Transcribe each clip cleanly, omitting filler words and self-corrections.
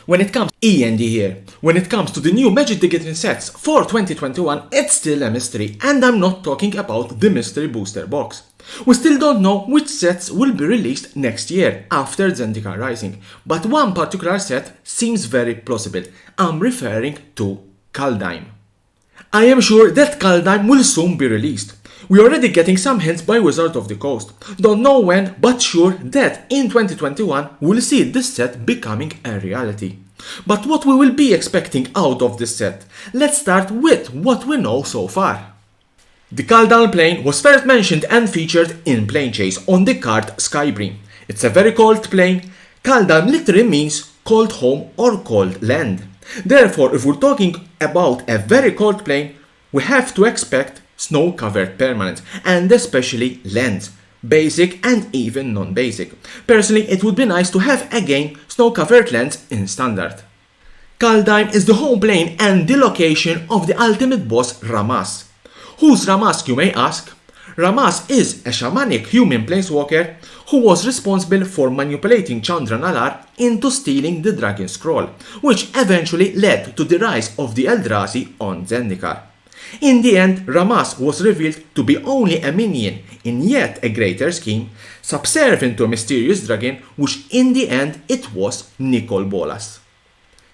When it comes to E.N.D here, when it comes to the new Magic the Gathering sets for 2021, it's still a mystery, and I'm not talking about the mystery booster box. We still don't know which sets will be released next year after Zendikar Rising, but one particular set seems very plausible. I'm referring to Kaldheim. I am sure that Kaldheim will soon be released. We're already getting some hints by Wizard of the Coast. Don't know when, but sure that in 2021 we'll see this set becoming a reality. But what we will be expecting out of this set? Let's start with what we know so far. The Kaldheim plane was first mentioned and featured in Plane Chase on the card Skybream. It's a very cold plane. Kaldheim literally means cold home or cold land. Therefore, if we're talking about a very cold plane, we have to expect snow-covered permanents, and especially lands, basic and even non-basic. Personally, it would be nice to have again snow-covered lands in standard. Kaldheim is the home plane and the location of the ultimate boss Ramas. Who's Ramas, you may ask? Ramas is a shamanic human planeswalker who was responsible for manipulating Chandra Nalaar into stealing the Dragon Scroll, which eventually led to the rise of the Eldrazi on Zendikar. In the end, Ramas was revealed to be only a minion in yet a greater scheme, subservient to a mysterious dragon, which in the end it was Nicol Bolas.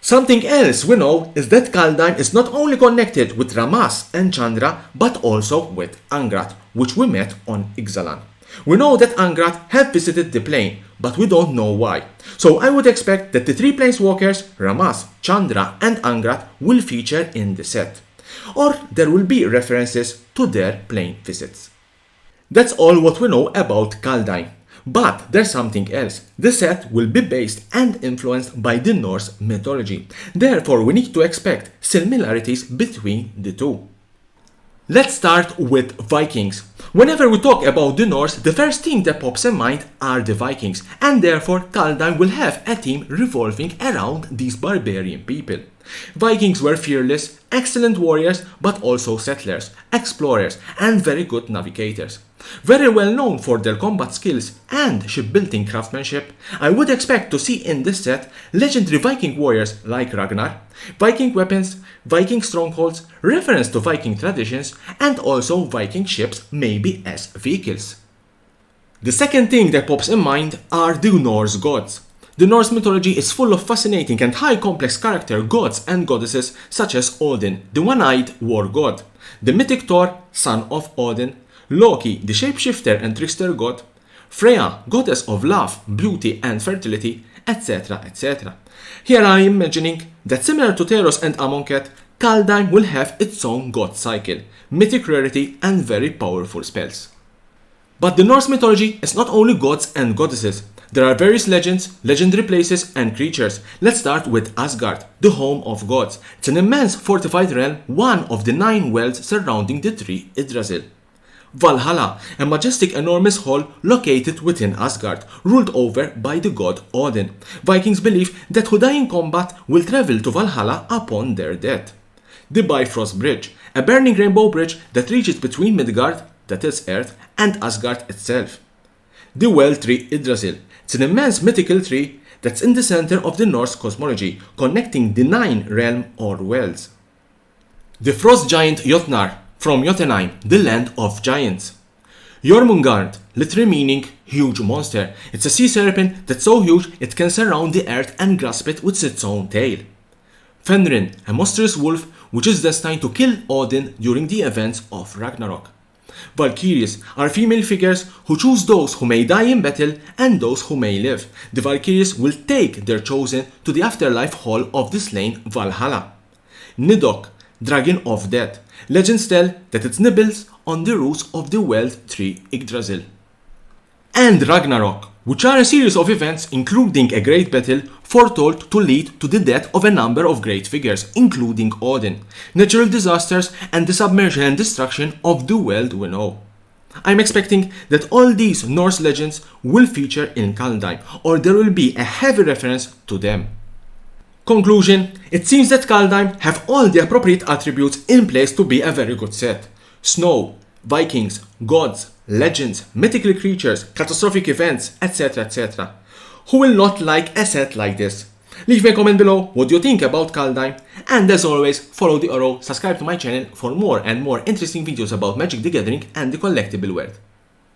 Something else we know is that Kaldheim is not only connected with Ramas and Chandra, but also with Angrat, which we met on Ixalan. We know that Angrat have visited the plane, but we don't know why. So I would expect that the three planeswalkers, Ramas, Chandra and Angrat, will feature in the set. Or there will be references to their plane visits. That's all what we know about Kaldheim. But there's something else. The set will be based and influenced by the Norse mythology. Therefore, we need to expect similarities between the two. Let's start with Vikings. Whenever we talk about the Norse, the first thing that pops in mind are the Vikings, and therefore Kaldheim will have a theme revolving around these barbarian people. Vikings were fearless, excellent warriors, but also settlers, explorers, and very good navigators. Very well known for their combat skills and shipbuilding craftsmanship, I would expect to see in this set legendary Viking warriors like Ragnar, Viking weapons, Viking strongholds, reference to Viking traditions, and also Viking ships maybe as vehicles. The second thing that pops in mind are the Norse gods. The Norse mythology is full of fascinating and high complex character gods and goddesses such as Odin, the one-eyed war god, the mythic Thor, son of Odin, Loki, the shapeshifter and trickster god, Freya, goddess of love, beauty and fertility, etc. etc. Here I am imagining that similar to Theros and Amonkhet, Kaldheim will have its own god cycle, mythic rarity and very powerful spells. But the Norse mythology is not only gods and goddesses. There are various legends, legendary places and creatures. Let's start with Asgard, the home of gods. It's an immense fortified realm, one of the 9 wells surrounding the tree Yggdrasil. Valhalla, a majestic enormous hall located within Asgard, ruled over by the god Odin. Vikings believe that who die in combat will travel to Valhalla upon their death. The Bifrost Bridge, a burning rainbow bridge that reaches between Midgard, that is Earth, and Asgard itself. The Well Tree Yggdrasil. It's an immense mythical tree that's in the center of the Norse cosmology, connecting the 9 realm or wells. The frost giant Jotnar, from Jotunheim, the land of giants. Jormungand, literally meaning huge monster. It's a sea serpent that's so huge it can surround the earth and grasp it with its own tail. Fenrir, a monstrous wolf which is destined to kill Odin during the events of Ragnarok. Valkyries are female figures who choose those who may die in battle and those who may live. The Valkyries will take their chosen to the afterlife hall of the slain Valhalla. Nidhogg, dragon of death. Legends tell that it nibbles on the roots of the welled tree Yggdrasil. And Ragnarok, which are a series of events including a great battle foretold to lead to the death of a number of great figures, including Odin, natural disasters and the submersion and destruction of the world we know. I'm expecting that all these Norse legends will feature in Kaldheim, or there will be a heavy reference to them. Conclusion, it seems that Kaldheim have all the appropriate attributes in place to be a very good set. Snow, Vikings, gods, legends, mythical creatures, catastrophic events, etc. etc. Who will not like a set like this? Leave me a comment below what do you think about Kaldheim, and as always, follow the arrow, subscribe to my channel for more and more interesting videos about Magic the Gathering and the collectible world.